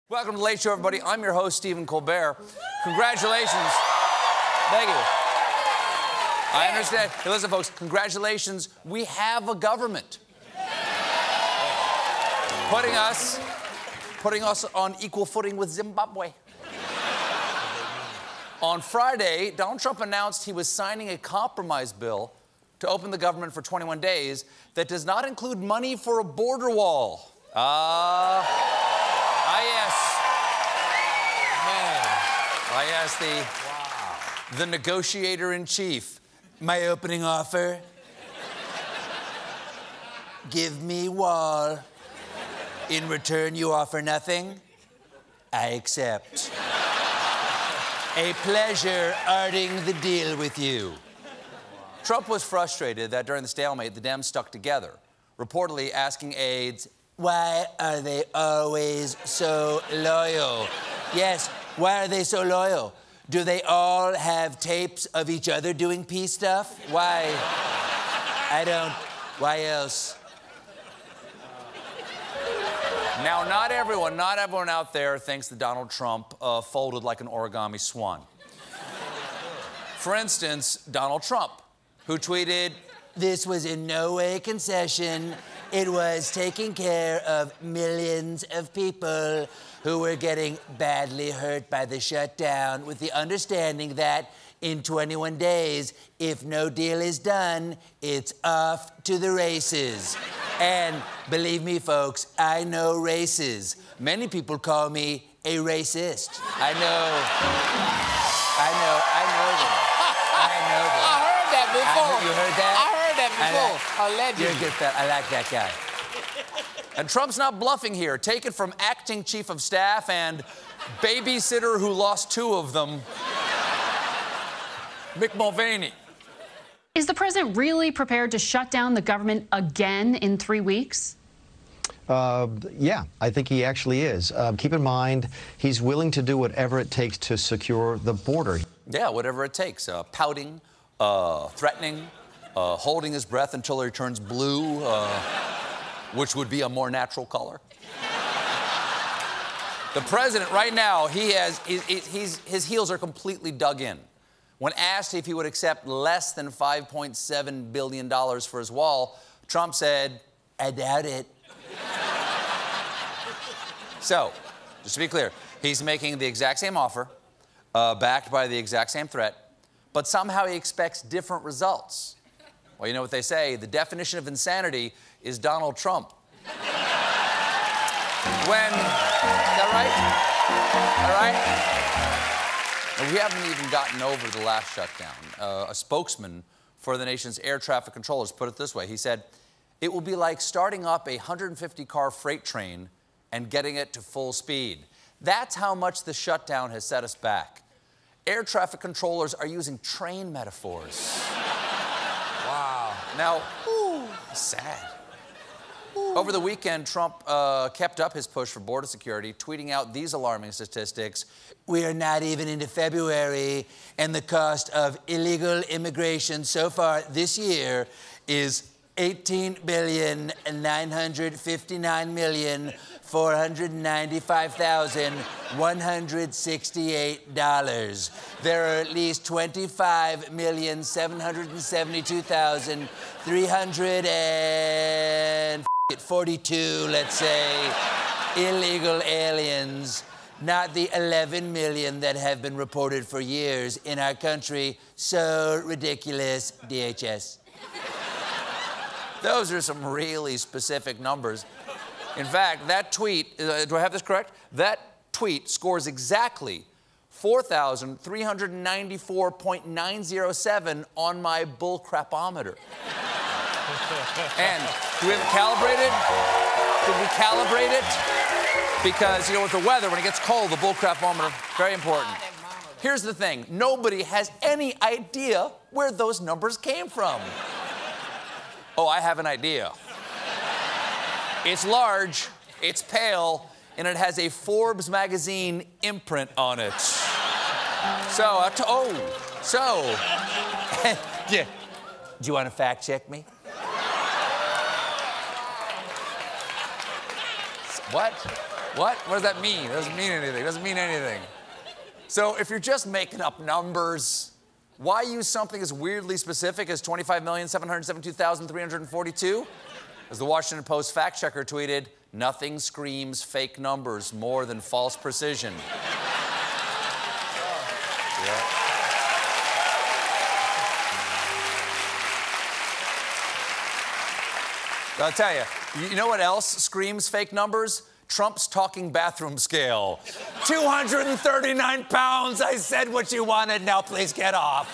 Welcome to The Late Show, everybody. I'm your host, Stephen Colbert. Congratulations. Thank you. I understand. Hey, listen, folks, congratulations. We have a government. Putting us on equal footing with Zimbabwe. On Friday, Donald Trump announced he was signing a compromise bill to open the government for 21 days that does not include money for a border wall. Yes, the negotiator-in-chief. My opening offer? Give me wall. In return, you offer nothing? I accept. A pleasure arting the deal with you. Trump was frustrated that during the stalemate, the Dems stuck together, reportedly asking aides, why are they always so loyal? Yes, why are they so loyal? Do they all have tapes of each other doing peace stuff? Why? I don't. Why else? Now, not everyone out there thinks that Donald Trump folded like an origami swan. For instance, Donald Trump, who tweeted, "This was in no way a concession. It was taking care of millions of people who were getting badly hurt by the shutdown with the understanding that in 21 days, if no deal is done, it's off to the races." And believe me, folks, I know races. Many people call me a racist. I know them. I heard that before. You heard that? I heard that before. Allegedly. You're a good fan. I like that guy. And Trump's not bluffing here. Take it from acting chief of staff and babysitter who lost 2 of them, Mick Mulvaney. Is the president really prepared to shut down the government again in 3 weeks? Yeah, I think he actually is. Keep in mind, he's willing to do whatever it takes to secure the border. Yeah, whatever it takes. Pouting, threatening, holding his breath until he turns blue, which would be a more natural color. The president, right now, his heels are completely dug in. When asked if he would accept less than $5.7 billion for his wall, Trump said, I doubt it. So, just to be clear, he's making the exact same offer, backed by the exact same threat, but somehow he expects different results. Well, you know what they say, the definition of insanity is Donald Trump. Is that right? All right? And we haven't even gotten over the last shutdown. A spokesman for the nation's air traffic controllers put it this way. He said, it will be like starting up a 150-car freight train and getting it to full speed. That's how much the shutdown has set us back. Air traffic controllers are using train metaphors. Wow. Now, sad. Over the weekend, Trump kept up his push for border security, tweeting out these alarming statistics. We are not even into February, and the cost of illegal immigration so far this year is $18,959,495,168. There are at least 25,772,342, let's say, illegal aliens, not the 11 million that have been reported for years in our country. So ridiculous, DHS. Those are some really specific numbers. In fact, that tweet, do I have this correct? That tweet scores exactly 4,394.907 on my bullcrapometer. And do we have it calibrated? Did we calibrate it? Because, you know, with the weather, when it gets cold, the bullcrapometer, very important. Here's the thing. Nobody has any idea where those numbers came from. Oh, I have an idea. It's large, it's pale, and it has a Forbes magazine imprint on it. Yeah. Do you want to fact check me? What? What? What does that mean? It doesn't mean anything. It doesn't mean anything. So if you're just making up numbers, why use something as weirdly specific as 25,772,342? As the Washington Post fact-checker tweeted, nothing screams fake numbers more than false precision. Yeah. I'll tell you, you know what else screams fake numbers? Trump's talking bathroom scale. 239 pounds, I said what you wanted, now please get off.